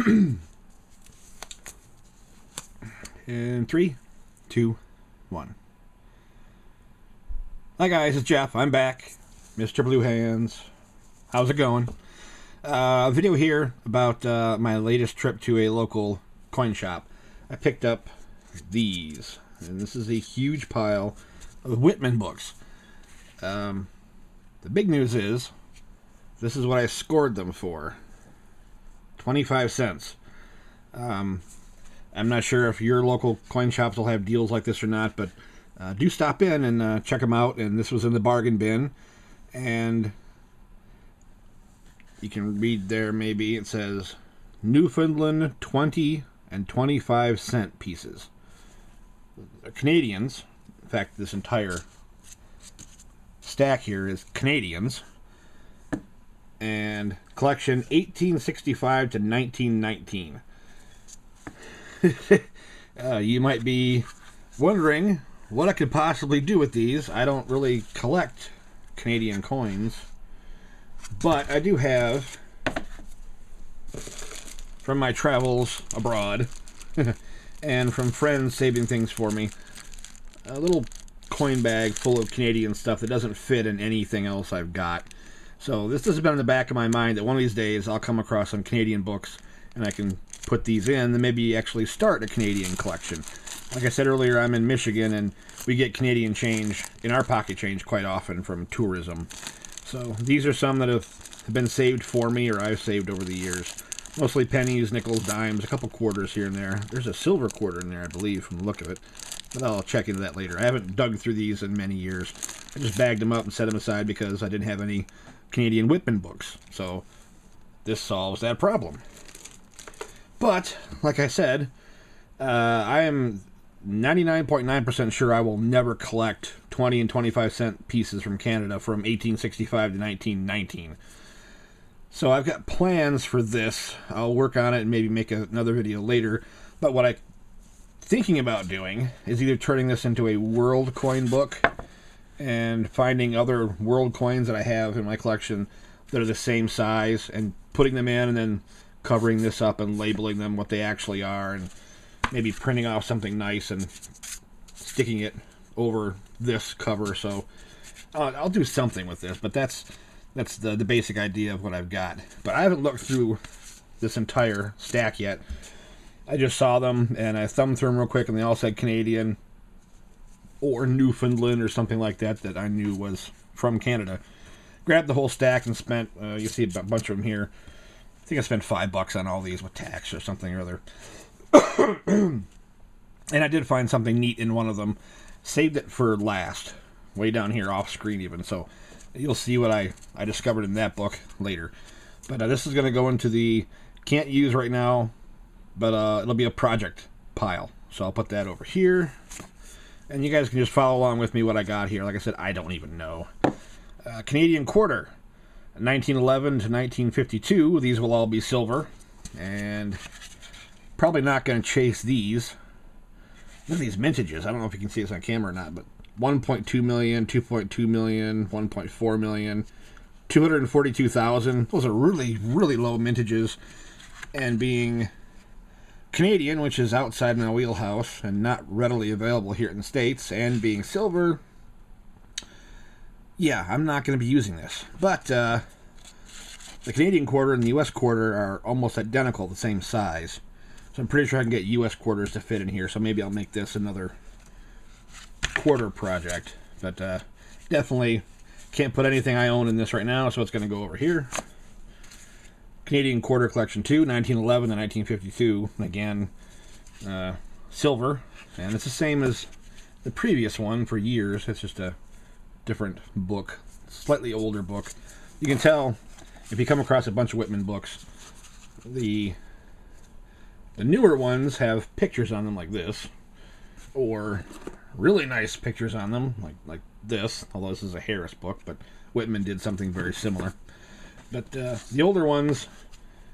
In 3, 2, 1. Hi guys, it's Jeff. I'm back. Mr. Blue Hands. How's it going? A video here about my latest trip to a local coin shop. I picked up these. And this is a huge pile of Whitman books. The big news is, this is what I scored them for. 25 cents. I'm not sure if your local coin shops will have deals like this or not, but do stop in and check them out. And this was in the bargain bin. And you can read there maybe, it says Newfoundland 20 and 25 cent pieces. They're Canadians. In fact, this entire stack here is Canadians. And collection 1865 to 1919. You might be wondering what I could possibly do with these. I don't really collect Canadian coins, but I do have, from my travels abroad and from friends saving things for me, a little coin bag full of Canadian stuff that doesn't fit in anything else I've got. So this has been in the back of my mind that one of these days I'll come across some Canadian books and I can put these in and maybe actually start a Canadian collection. Like I said earlier, I'm in Michigan and we get Canadian change in our pocket change quite often from tourism. So these are some that have been saved for me or I've saved over the years. Mostly pennies, nickels, dimes, a couple quarters here and there. There's a silver quarter in there, I believe, from the look of it. But I'll check into that later. I haven't dug through these in many years. I just bagged them up and set them aside because I didn't have any Canadian Whitman books. So this solves that problem. But, like I said, I am 99.9% sure I will never collect 20 and 25 cent pieces from Canada from 1865 to 1919. So I've got plans for this. I'll work on it and maybe make another video later. But what I'm thinking about doing is either turning this into a world coin book and finding other world coins that I have in my collection that are the same size and putting them in and then covering this up and labeling them what they actually are and maybe printing off something nice and sticking it over this cover. So I'll do something with this, but that's the basic idea of what I've got. But I haven't looked through this entire stack yet. I just saw them and I thumbed through them real quick and they all said Canadian or Newfoundland or something like that that I knew was from Canada. Grabbed the whole stack and spent, you see a bunch of them here. I think I spent $5 on all these with tax or something or other. And I did find something neat in one of them. Saved it for last. Way down here off screen even. So you'll see what I discovered in that book later. But this is going to go into the can't use right now. But it'll be a project pile. So I'll put that over here. And you guys can just follow along with me what I got here. Like I said, I don't even know. Canadian quarter. 1911 to 1952. These will all be silver. And probably not going to chase these. Look at these mintages. I don't know if you can see this on camera or not, but 1.2 million, 2.2 million, 1.4 million, 242,000. Those are really, really low mintages. And being Canadian, which is outside my wheelhouse and not readily available here in the States, and being silver, yeah, I'm not going to be using this. But the Canadian quarter and the U.S. quarter are almost identical, the same size. So I'm pretty sure I can get U.S. quarters to fit in here, so maybe I'll make this another quarter project. But definitely can't put anything I own in this right now, so it's going to go over here. Canadian quarter collection 2, 1911 to 1952. Again, silver. And it's the same as the previous one for years. It's just a different book, slightly older book. You can tell if you come across a bunch of Whitman books, the newer ones have pictures on them like this, or really nice pictures on them like this, although this is a Harris book, but Whitman did something very similar. But the older ones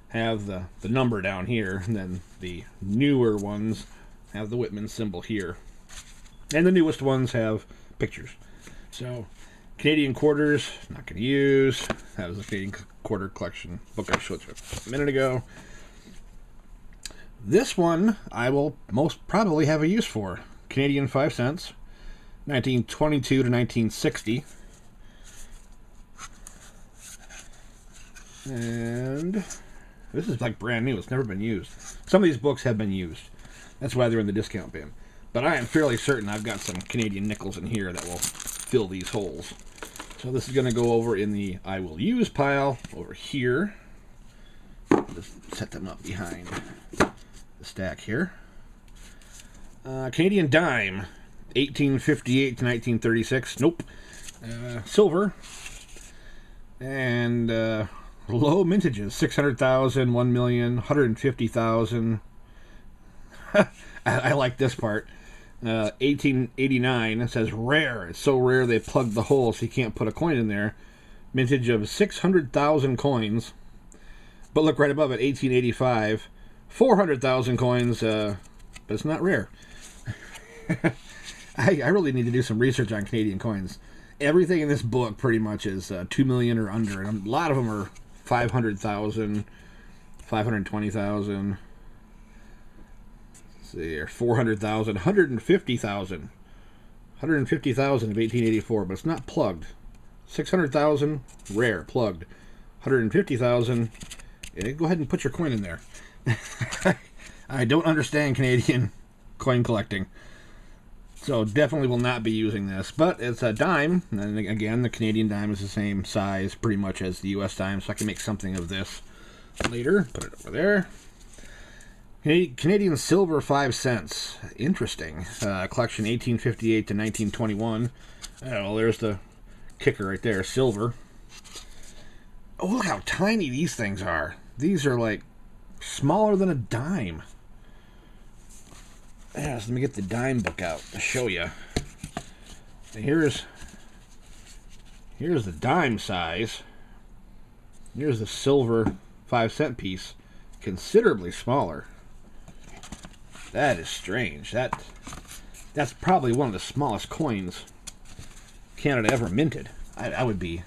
have the number down here, and then the newer ones have the Whitman symbol here. And the newest ones have pictures. So, Canadian quarters, not going to use. That was the Canadian quarter collection book I showed you a minute ago. This one I will most probably have a use for. Canadian 5 cents, 1922 to 1960. And this is like brand new. It's never been used. Some of these books have been used. That's why they're in the discount bin. But I am fairly certain I've got some Canadian nickels in here that will fill these holes. So this is going to go over in the I will use pile over here. Just set them up behind the stack here. Canadian dime, 1858 to 1936. Nope. Silver. And low mintages, 600,000, 1 million, 150,000. I like this part. 1889, it says rare. It's so rare they plugged the hole so you can't put a coin in there. Mintage of 600,000 coins. But look right above it, 1885, 400,000 coins, but it's not rare. I really need to do some research on Canadian coins. Everything in this book pretty much is 2 million or under, and a lot of them are 500,000, 520,000. See here, 400,000, 150,000. 150,000 of 1884, but it's not plugged. 600,000, rare, plugged. 150,000, go ahead and put your coin in there. I don't understand Canadian coin collecting. So definitely will not be using this. But it's a dime, and again, the Canadian dime is the same size pretty much as the US dime, so I can make something of this later. Put it over there. Canadian silver 5 cents. Interesting. Collection 1858 to 1921. Well, there's the kicker right there. Silver. Oh, look how tiny these things are. These are like smaller than a dime. Yeah, so let me get the dime book out to show you. Here's the dime size. Here's the silver 5 cent piece. Considerably smaller. That is strange. That's probably one of the smallest coins Canada ever minted. I would be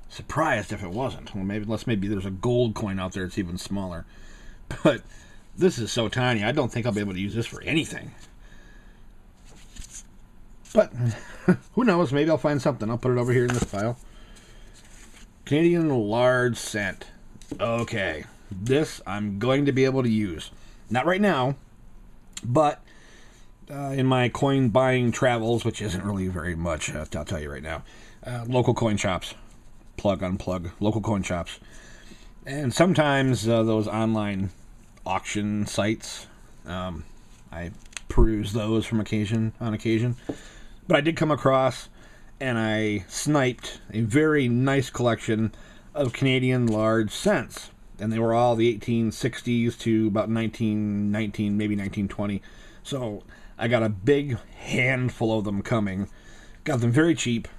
surprised if it wasn't. Well, maybe there's a gold coin out there that's even smaller. But this is so tiny, I don't think I'll be able to use this for anything. But who knows? Maybe I'll find something. I'll put it over here in this pile. Canadian large cent. Okay, this I'm going to be able to use. Not right now. But in my coin buying travels, which isn't really very much, I'll tell you right now, local coin shops, plug, unplug, local coin shops, and sometimes those online auction sites, I peruse those on occasion, but I did come across and I sniped a very nice collection of Canadian large cents. And they were all the 1860s to about 1919, maybe 1920. So I got a big handful of them coming. Got them very cheap.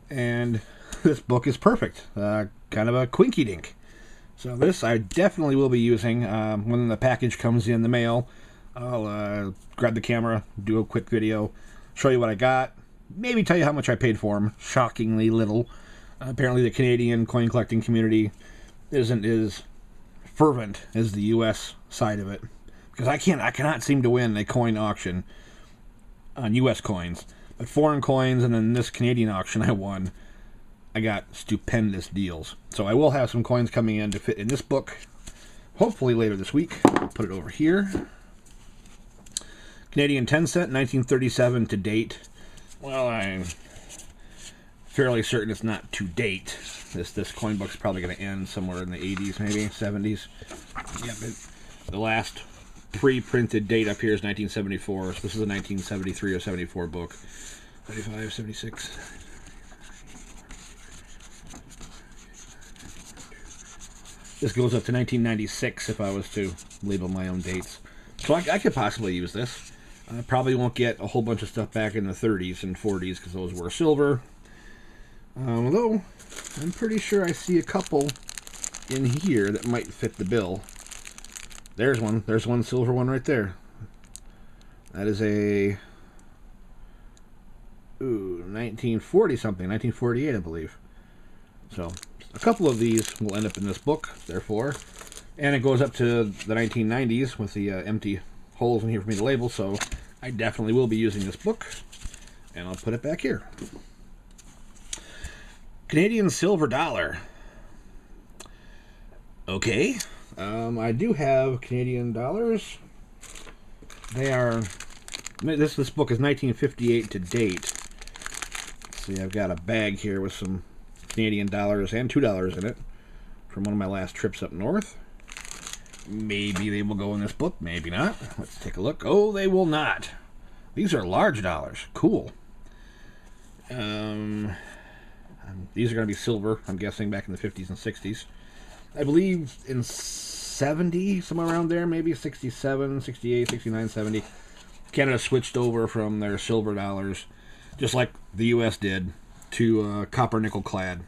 And this book is perfect. Kind of a quinky dink. So this I definitely will be using. When the package comes in the mail, I'll grab the camera, do a quick video, show you what I got. Maybe tell you how much I paid for them. Shockingly little. Apparently the Canadian coin collecting community isn't as fervent as the U.S. side of it, because I cannot seem to win a coin auction on U.S. coins, but foreign coins and then this Canadian auction I won. I got stupendous deals. So I will have some coins coming in to fit in this book, hopefully later this week. I'll put it over here. Canadian 10 cent, 1937 to date. Well, I'm fairly certain it's not to date. This coin book's probably going to end somewhere in the 80s, maybe 70s. Yeah, but the last pre-printed date up here is 1974. So this is a 1973 or 74 book. 75, 76. This goes up to 1996 if I was to label my own dates. So I could possibly use this. I probably won't get a whole bunch of stuff back in the 30s and 40s because those were silver. Although, I'm pretty sure I see a couple in here that might fit the bill. There's one. There's one silver one right there. That is a 1940 something, 1948 I believe. So, a couple of these will end up in this book. Therefore, And it goes up to the 1990s with the empty holes in here for me to label, so I definitely will be using this book. And I'll put it back here. Canadian silver dollar. Okay. I do have Canadian dollars. They are... This book is 1958 to date. See, I've got a bag here with some Canadian dollars and $2 in it from one of my last trips up north. Maybe they will go in this book, maybe not. Let's take a look. Oh, they will not. These are large dollars. Cool. These are going to be silver, I'm guessing, back in the 50s and 60s. I believe in 70, somewhere around there, maybe 67, 68, 69, 70. Canada switched over from their silver dollars, just like the U.S. did, to copper nickel clad,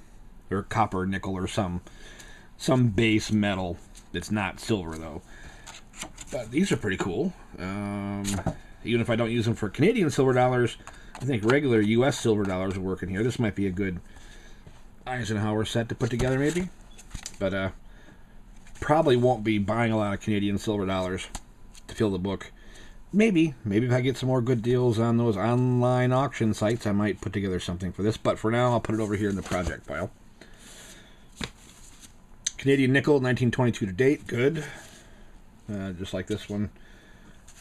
or copper nickel, or some base metal. It's not silver, though. But these are pretty cool. Even if I don't use them for Canadian silver dollars, I think regular U.S. silver dollars will work in here. This might be a good Eisenhower set to put together, maybe. But probably won't be buying a lot of Canadian silver dollars to fill the book. Maybe if I get some more good deals on those online auction sites, I might put together something for this. But for now, I'll put it over here in the project pile. Canadian nickel, 1922 to date. Good. Just like this one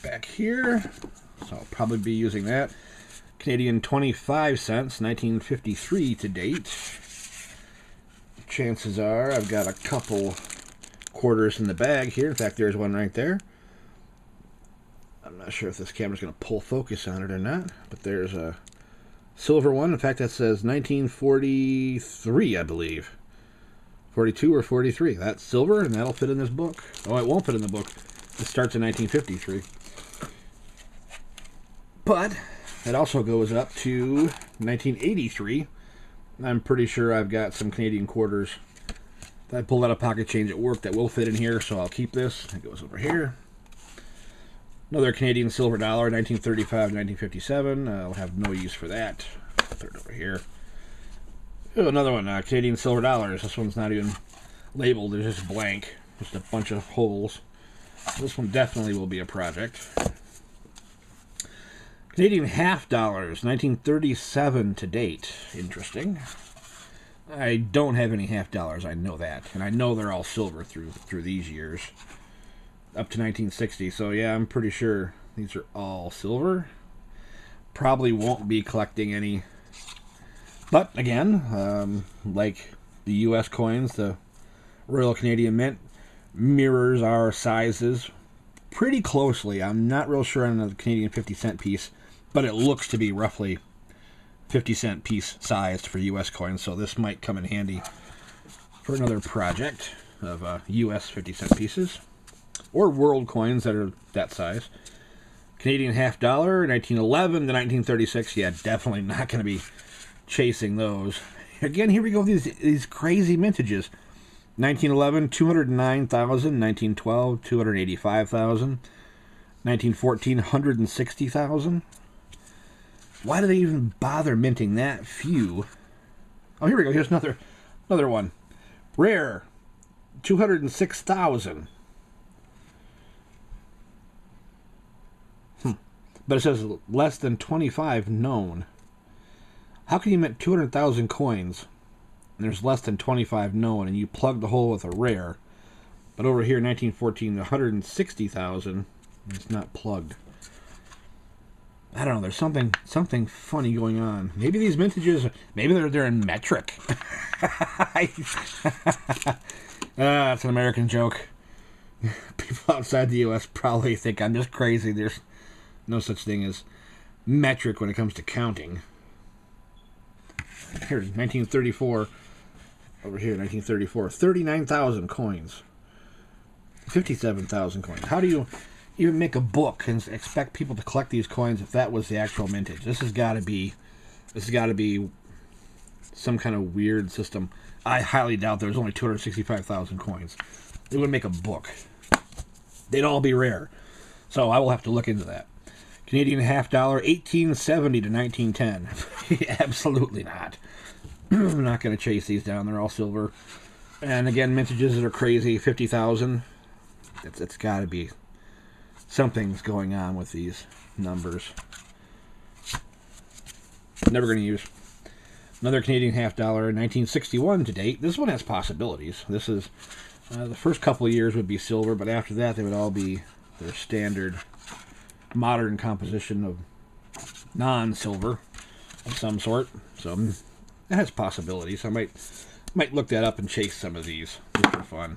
back here. So I'll probably be using that. Canadian 25 cents, 1953 to date. Chances are I've got a couple quarters in the bag here. In fact, there's one right there. I'm not sure if this camera's going to pull focus on it or not, but there's a silver one. In fact, that says 1943, I believe. 42 or 43. That's silver, and that'll fit in this book. Oh, it won't fit in the book. It starts in 1953. But it also goes up to 1983. I'm pretty sure I've got some Canadian quarters. If I pull out a pocket change at work, that will fit in here, so I'll keep this. It goes over here. Another Canadian silver dollar, 1935 to 1957. I'll have no use for that. Throw it over here. Oh, another one, Canadian silver dollars. This one's not even labeled. It's just blank. Just a bunch of holes. This one definitely will be a project. Canadian half dollars, 1937 to date. Interesting. I don't have any half dollars, I know that. And I know they're all silver through these years. Up to 1960. So yeah, I'm pretty sure these are all silver. Probably won't be collecting any. But again, like the U.S. coins, the Royal Canadian Mint mirrors our sizes pretty closely. I'm not real sure on the Canadian 50-cent piece, but it looks to be roughly 50-cent piece sized for U.S. coins, so this might come in handy for another project of U.S. 50-cent pieces, or world coins that are that size. Canadian half dollar, 1911 to 1936. Yeah, definitely not going to be chasing those. Again, here we go with these crazy mintages. 1911, 209,000. 1912, 285,000. 1914, 160,000. Why do they even bother minting that few? Oh, here we go. Here's another one. Rare, 206,000. But it says less than 25 known. How can you mint 200,000 coins and there's less than 25 known, and you plug the hole with a rare? But over here, 1914, 160,000, it's not plugged. I don't know. There's something funny going on. Maybe these mintages, maybe they're in metric. That's an American joke. People outside the U.S. probably think I'm just crazy. There's no such thing as metric when it comes to counting. Here's 1934. Over here, 1934. 39,000 coins. 57,000 coins. How do you even make a book and expect people to collect these coins if that was the actual mintage? This has got to be some kind of weird system. I highly doubt there's only 265,000 coins. They wouldn't make a book. They'd all be rare. So I will have to look into that. Canadian half dollar, 1870 to 1910. Absolutely not. I'm not going to chase these down. They're all silver. And again, mintages that are crazy, 50,000. It's got to be something's going on with these numbers. Never going to use. Another Canadian half dollar, 1961 to date. This one has possibilities. This is the first couple of years would be silver, but after that they would all be their standard modern composition of non-silver of some sort. So it has possibilities. I might look that up and chase some of these just for fun.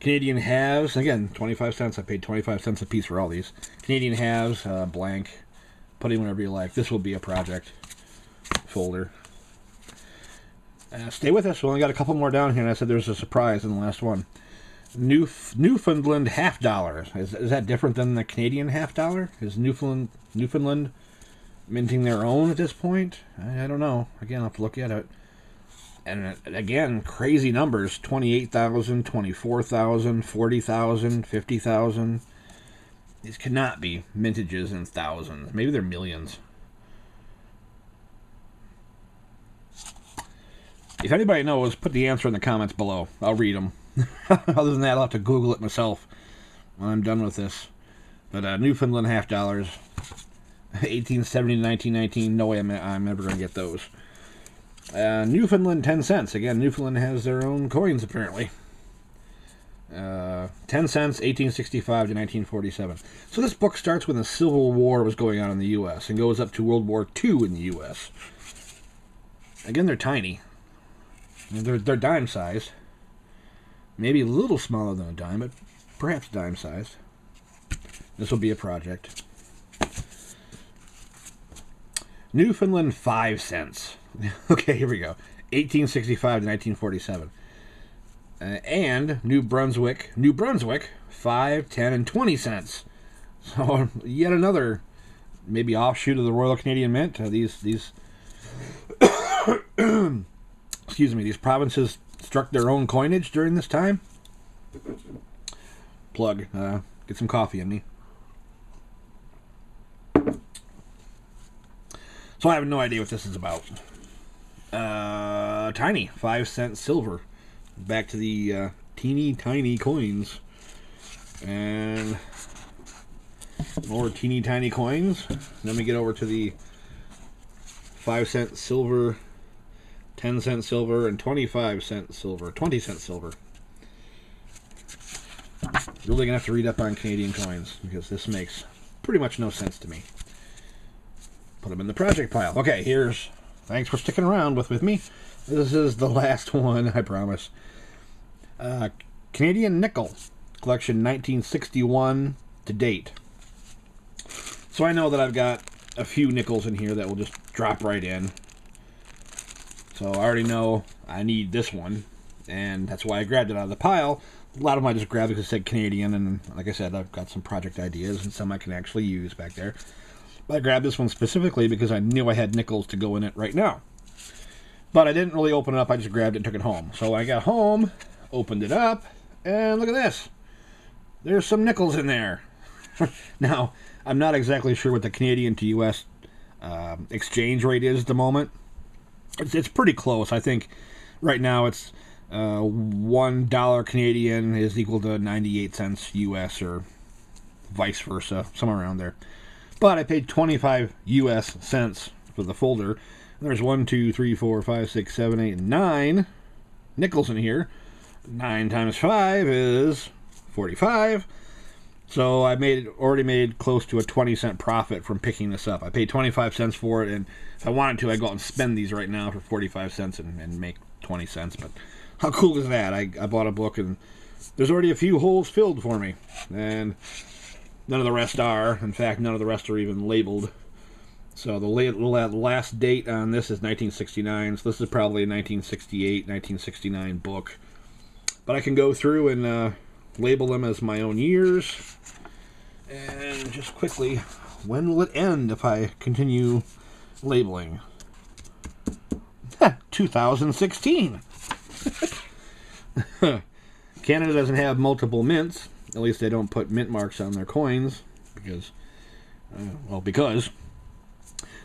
Canadian halves, again, 25 cents. I paid 25 cents a piece for all these. Canadian halves, blank. Put in whatever you like. This will be a project folder. Stay with us. We only got a couple more down here, and I said there's a surprise in the last one. Newfoundland half dollar. Is that different than the Canadian half dollar? Is Newfoundland minting their own at this point? I don't know. Again, I'll have to look at it. And again, crazy numbers. 28,000, 24,000, 40,000, 50,000. These cannot be mintages in thousands. Maybe they're millions. If anybody knows, put the answer in the comments below. I'll read them. Other than that, I'll have to Google it myself when I'm done with this. But Newfoundland half dollars, 1870 to 1919. No way I'm ever going to get those. Newfoundland 10 cents. Again, Newfoundland has their own coins, apparently. 10 cents, 1865 to 1947. So this book starts when the Civil War was going on in the U.S. and goes up to World War II in the U.S. Again, they're tiny. They're dime-sized. Maybe a little smaller than a dime, but perhaps dime-sized. This will be a project. Newfoundland 5 cents. Okay, here we go. 1865 to 1947. And New Brunswick, 5, 10, and 20 cents. So yet another maybe offshoot of the Royal Canadian Mint. These excuse me, these provinces struck their own coinage during this time. Plug. Get some coffee in me. So I have no idea what this is about. Tiny 5 cent silver. Back to the teeny tiny coins. And more teeny tiny coins. Then we get over to the 5 cent silver, 10 cent silver, and 25 cent silver. 20 cent silver. Really gonna have to read up on Canadian coins because this makes pretty much no sense to me. Put them in the project pile. Okay, thanks for sticking around with me. This is the last one, I promise. Canadian nickel collection, 1961 to date. So I know that I've got a few nickels in here that will just drop right in. So I already know I need this one, and that's why I grabbed it out of the pile. A lot of them I just grabbed because it said Canadian, and like I said, I've got some project ideas and some I can actually use back there. But I grabbed this one specifically because I knew I had nickels to go in it right now. But I didn't really open it up, I just grabbed it and took it home. So when I got home, opened it up, and look at this. There's some nickels in there. Now, I'm not exactly sure what the Canadian to U.S. Exchange rate is at the moment. It's pretty close. I think right now it's $1 Canadian is equal to 98 cents U.S. or vice versa, somewhere around there. But I paid 25 U.S. cents for the folder. There's 1, 2, 3, 4, 5, 6, 7, 8, 9 nickels in here. 9 times 5 is 45. So I already made close to a 20-cent profit from picking this up. I paid 25 cents for it, and if I wanted to, I'd go out and spend these right now for 45 cents and make 20 cents. But how cool is that? I bought a book, and there's already a few holes filled for me. And none of the rest are. In fact, none of the rest are even labeled. So the last date on this is 1969. So this is probably a 1968, 1969 book. But I can go through and label them as my own years. And just quickly, when will it end if I continue labeling? 2016. Canada doesn't have multiple mints. At least they don't put mint marks on their coins. Because.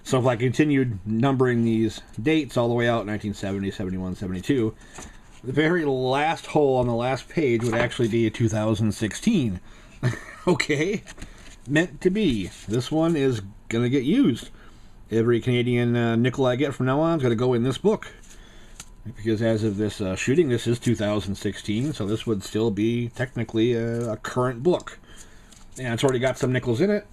So if I continued numbering these dates all the way out, 1970, 71, 72, The very last hole on the last page would actually be a 2016. Okay, meant to be. This one is going to get used. Every Canadian nickel I get from now on is going to go in this book. Because as of this shooting, this is 2016, so this would still be technically a current book. And it's already got some nickels in it,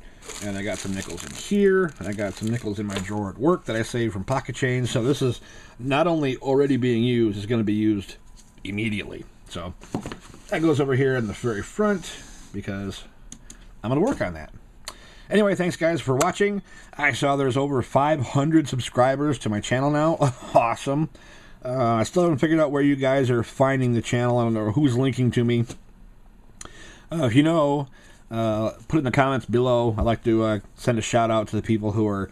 and I got some nickels in here, and I got some nickels in my drawer at work that I saved from pocket change. So this is not only already being used, it's going to be used immediately. So that goes over here in the very front, because I'm going to work on that. Anyway, thanks guys for watching. I saw there's over 500 subscribers to my channel now. Awesome. I still haven't figured out where you guys are finding the channel. I don't know who's linking to me. If you know, put it in the comments below. I'd like to send a shout out to the people who are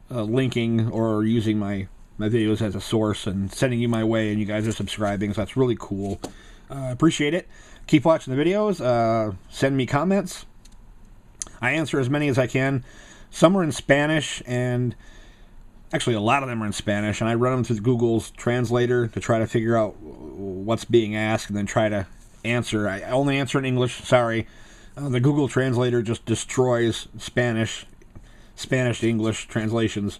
linking or using my videos as a source and sending you my way, and you guys are subscribing, so that's really cool. Appreciate it. Keep watching the videos. Send me comments. I answer as many as I can. Some are in Spanish, and actually a lot of them are in Spanish, and I run them through Google's translator to try to figure out what's being asked and then try to answer. I only answer in English, sorry. The Google translator just destroys Spanish to English translations.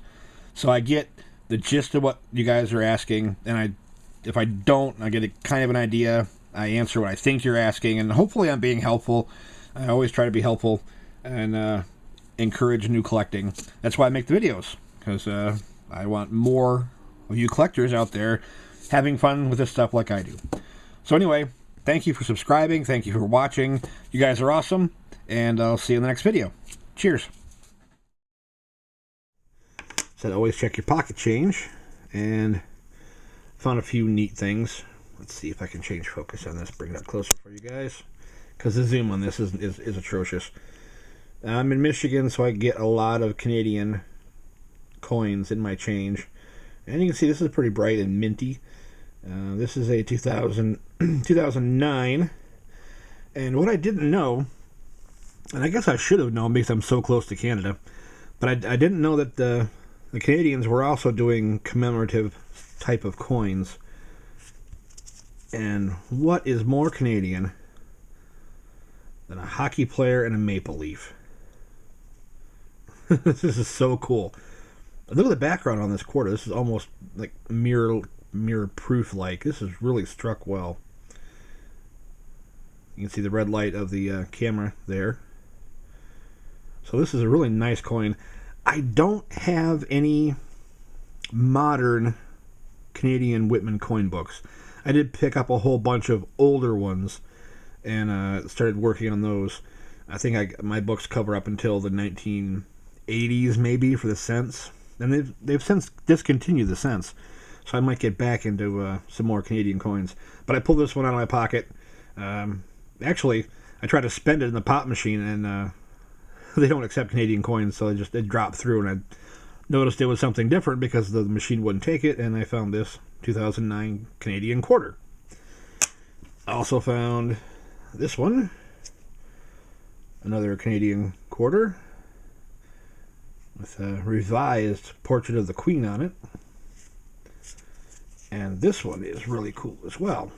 So I get the gist of what you guys are asking, and if I don't, I get a kind of an idea. I answer what I think you're asking, and hopefully I'm being helpful. I always try to be helpful and encourage new collecting. That's why I make the videos, because I want more of you collectors out there having fun with this stuff like I do. So anyway, thank you for subscribing. Thank you for watching. You guys are awesome, and I'll see you in the next video. Cheers. Said always check your pocket change, and found a few neat things. Let's see if I can change focus on this, bring it up closer for you guys, because the zoom on this is atrocious. I'm in Michigan, so I get a lot of Canadian coins in my change, and you can see this is pretty bright and minty. This is a 2009, and what I didn't know, and I guess I should have known because I'm so close to Canada, but I didn't know that the Canadians were also doing commemorative type of coins. And what is more Canadian than a hockey player and a maple leaf? This is so cool. Look at the background on this quarter. This is almost like mirror proof like. This is really struck well. You can see the red light of the camera there. So this is a really nice coin. I don't have any modern Canadian Whitman coin books. I did pick up a whole bunch of older ones and started working on those. I think my books cover up until the 1980s maybe for the cents, and they've since discontinued the cents, so I might get back into some more Canadian coins. But I pulled this one out of my pocket. Actually, I tried to spend it in the pop machine, and they don't accept Canadian coins, so it dropped through, and I noticed it was something different because the machine wouldn't take it, and I found this 2009 Canadian quarter. I also found this one, another Canadian quarter with a revised portrait of the Queen on it. And this one is really cool as well.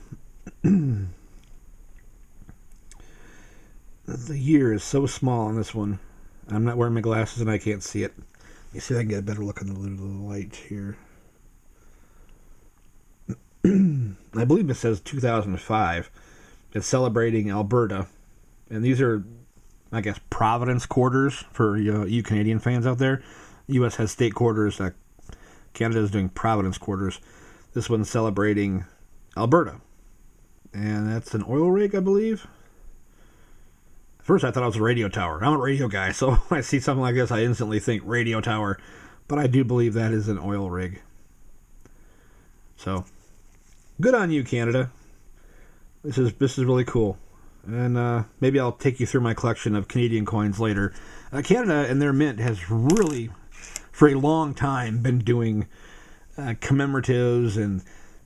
The year is so small on this one. I'm not wearing my glasses and I can't see it. Let me see if I can get a better look on the light here. I believe it says 2005. It's celebrating Alberta. And these are, I guess, Providence quarters for you Canadian fans out there. The U.S. has state quarters. Canada is doing Providence quarters. This one's celebrating Alberta. And that's an oil rig, I believe. At first I thought it was a radio tower. I'm a radio guy, so when I see something like this, I instantly think radio tower. But I do believe that is an oil rig. So, good on you, Canada. This is really cool. And maybe I'll take you through my collection of Canadian coins later. Canada and their mint has really, for a long time, been doing commemoratives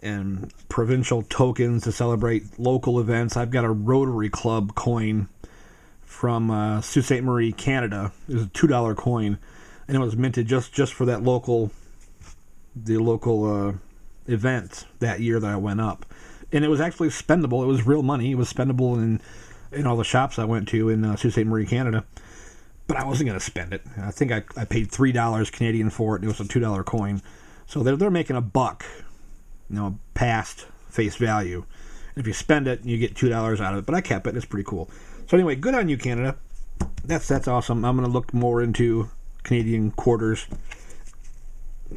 and provincial tokens to celebrate local events. I've got a Rotary Club coin from Sault Ste. Marie, Canada. It was a $2 coin, and it was minted just for that local event that year that I went up. And it was actually spendable. It was real money. It was spendable in all the shops I went to in Sault Ste. Marie, Canada. But I wasn't going to spend it. I think I paid $3 Canadian for it. And it was a $2 coin. So they're making a buck, past face value. And if you spend it, you get $2 out of it. But I kept it. It's pretty cool. So anyway, good on you, Canada. That's awesome. I'm going to look more into Canadian quarters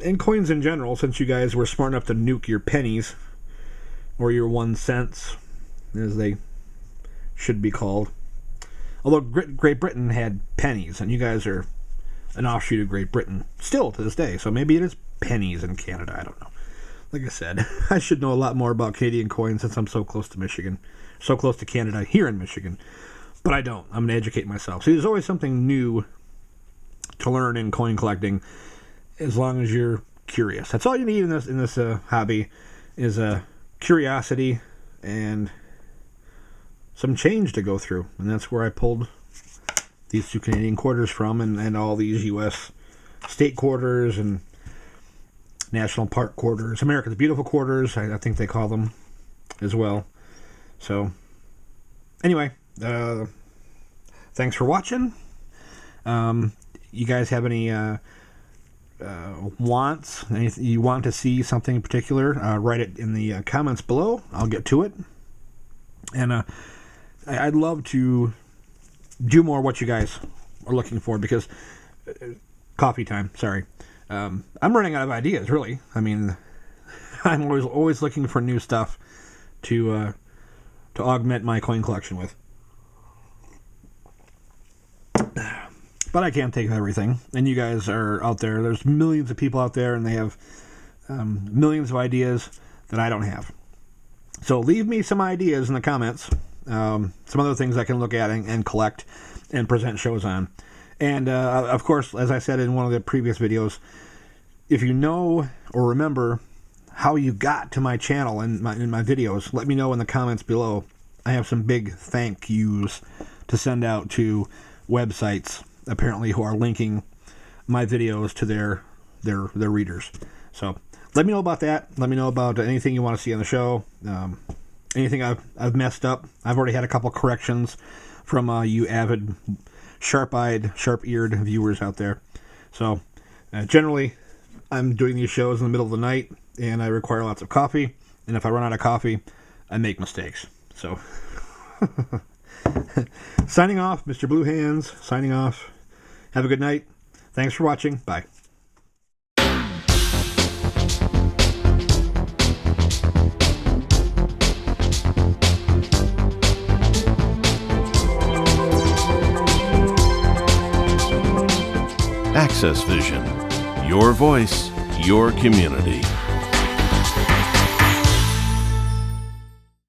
and coins in general, since you guys were smart enough to nuke your pennies, or your 1 cents, as they should be called. Although Great Britain had pennies, and you guys are an offshoot of Great Britain, still to this day, so maybe it is pennies in Canada, I don't know. Like I said, I should know a lot more about Canadian coins since I'm so close to Michigan, so close to Canada here in Michigan, but I don't. I'm going to educate myself. See, there's always something new to learn in coin collecting, as long as you're curious. That's all you need in this hobby, is curiosity and some change to go through. And that's where I pulled these 2 Canadian quarters from, and all these U.S. state quarters and national park quarters. America's Beautiful quarters, I think they call them as well. So, anyway, thanks for watching. You guys have any wants? Anything you want to see something in particular? Write it in the comments below. I'll get to it. And I'd love to do more what you guys are looking for, because coffee time. Sorry, I'm running out of ideas. Really, I mean, I'm always looking for new stuff to augment my coin collection with. But I can't take everything, and you guys are out there. There's millions of people out there, and they have millions of ideas that I don't have. So leave me some ideas in the comments, some other things I can look at and collect and present shows on. And, of course, as I said in one of the previous videos, if you know or remember how you got to my channel and in my videos, let me know in the comments below. I have some big thank yous to send out to websites, apparently, who are linking my videos to their readers. So let me know about that. Let me know about anything you want to see on the show. Anything I've messed up. I've already had a couple corrections from you avid, sharp-eyed, sharp-eared viewers out there. So generally, I'm doing these shows in the middle of the night, and I require lots of coffee. And if I run out of coffee, I make mistakes. So signing off, Mr. Blue Hands, signing off. Have a good night. Thanks for watching. Bye. Access Vision. Your voice, your community.